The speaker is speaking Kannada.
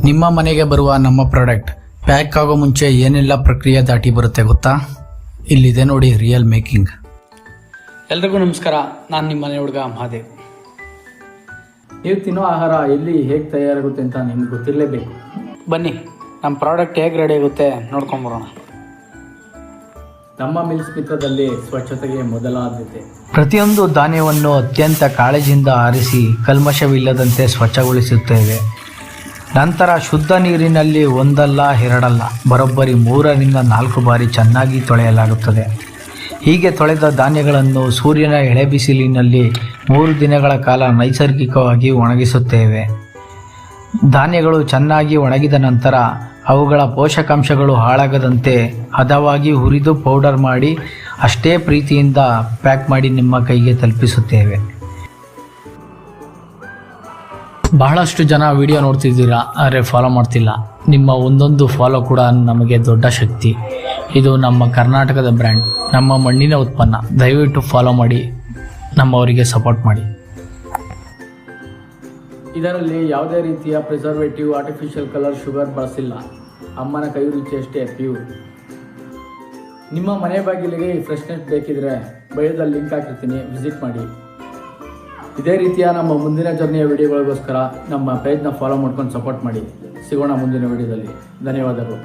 ನಿಮ್ಮ ಮನೆಗೆ ಬರುವ ನಮ್ಮ ಪ್ರಾಡಕ್ಟ್ ಪ್ಯಾಕ್ ಆಗೋ ಮುಂಚೆ ಏನೆಲ್ಲ ಪ್ರಕ್ರಿಯೆ ದಾಟಿ ಬರುತ್ತೆ ಗೊತ್ತಾ? ಇಲ್ಲಿದೆ ನೋಡಿ ರಿಯಲ್ ಮೇಕಿಂಗ್. ಎಲ್ರಿಗೂ ನಮಸ್ಕಾರ, ನಾನು ನಿಮ್ಮ ಮನೆ ಹುಡುಗ ಮಹಾದೇವ್. ನೀವು ತಿನ್ನೋ ಆಹಾರ ಎಲ್ಲಿ ಹೇಗೆ ತಯಾರಾಗುತ್ತೆ ಅಂತ ನಿಮ್ಗೆ ಗೊತ್ತಿರಲೇಬೇಕು. ಬನ್ನಿ ನಮ್ಮ ಪ್ರಾಡಕ್ಟ್ ಹೇಗೆ ರೆಡಿ ಆಗುತ್ತೆ ನೋಡ್ಕೊಂಬರೋಣ. ನಮ್ಮ ಮಿಲ್ಸ್ ಮಿತ್ರದಲ್ಲಿ ಸ್ವಚ್ಛತೆಗೆ ಮೊದಲ ಆದ್ಯತೆ. ಪ್ರತಿಯೊಂದು ಧಾನ್ಯವನ್ನು ಅತ್ಯಂತ ಕಾಳಜಿಯಿಂದ ಆರಿಸಿ ಕಲ್ಮಶವಿಲ್ಲದಂತೆ ಸ್ವಚ್ಛಗೊಳಿಸುತ್ತೇವೆ. ನಂತರ ಶುದ್ಧ ನೀರಿನಲ್ಲಿ ಒಂದಲ್ಲ ಎರಡಲ್ಲ ಬರೋಬ್ಬರಿ 3 ರಿಂದ 4 ಬಾರಿ ಚೆನ್ನಾಗಿ ತೊಳೆಯಲಾಗುತ್ತದೆ. ಹೀಗೆ ತೊಳೆದ ಧಾನ್ಯಗಳನ್ನು ಸೂರ್ಯನ ಎಳೆಬಿಸಿಲಿನಲ್ಲಿ 3 ದಿನಗಳ ಕಾಲ ನೈಸರ್ಗಿಕವಾಗಿ ಒಣಗಿಸುತ್ತೇವೆ. ಧಾನ್ಯಗಳು ಚೆನ್ನಾಗಿ ಒಣಗಿದ ನಂತರ ಅವುಗಳ ಪೋಷಕಾಂಶಗಳು ಹಾಳಾಗದಂತೆ ಹದವಾಗಿ ಹುರಿದು ಪೌಡರ್ ಮಾಡಿ ಅಷ್ಟೇ ಪ್ರೀತಿಯಿಂದ ಪ್ಯಾಕ್ ಮಾಡಿ ನಿಮ್ಮ ಕೈಗೆ ತಲುಪಿಸುತ್ತೇವೆ. ಬಹಳಷ್ಟು ಜನ ವಿಡಿಯೋ ನೋಡ್ತಿದ್ದೀರಾ, ಆದರೆ ಫಾಲೋ ಮಾಡ್ತಿಲ್ಲ. ನಿಮ್ಮ ಒಂದೊಂದು ಫಾಲೋ ಕೂಡ ನಮಗೆ ದೊಡ್ಡ ಶಕ್ತಿ. ಇದು ನಮ್ಮ ಕರ್ನಾಟಕದ ಬ್ರ್ಯಾಂಡ್, ನಮ್ಮ ಮಣ್ಣಿನ ಉತ್ಪನ್ನ. ದಯವಿಟ್ಟು ಫಾಲೋ ಮಾಡಿ, ನಮ್ಮವರಿಗೆ ಸಪೋರ್ಟ್ ಮಾಡಿ. ಇದರಲ್ಲಿ ಯಾವುದೇ ರೀತಿಯ ಪ್ರಿಸರ್ವೇಟಿವ್, ಆರ್ಟಿಫಿಷಿಯಲ್ ಕಲರ್, ಶುಗರ್ ಬಳಸಿಲ್ಲ. ಅಮ್ಮನ ಕೈ ರುಚಿಯಷ್ಟೇ ಪ್ಯೂರ್. ನಿಮ್ಮ ಮನೆ ಬಾಗಿಲಿಗೆ ಈ ಫ್ರೆಶ್ನೆಸ್ ಬೇಕಿದ್ರೆ ಬಯೋದಲ್ಲಿ ಲಿಂಕ್ ಹಾಕಿರ್ತೀನಿ, ವಿಸಿಟ್ ಮಾಡಿ. ಇದೇ ರೀತಿಯ ನಮ್ಮ ಮುಂದಿನ ಜರ್ನಿಯ ವಿಡಿಯೋಗಳಿಗೋಸ್ಕರ ನಮ್ಮ ಪೇಜ್ನ ಫಾಲೋ ಮಾಡ್ಕೊಂಡು ಸಪೋರ್ಟ್ ಮಾಡಿ. ಸಿಗೋಣ ಮುಂದಿನ ವಿಡಿಯೋದಲ್ಲಿ. ಧನ್ಯವಾದಗಳು.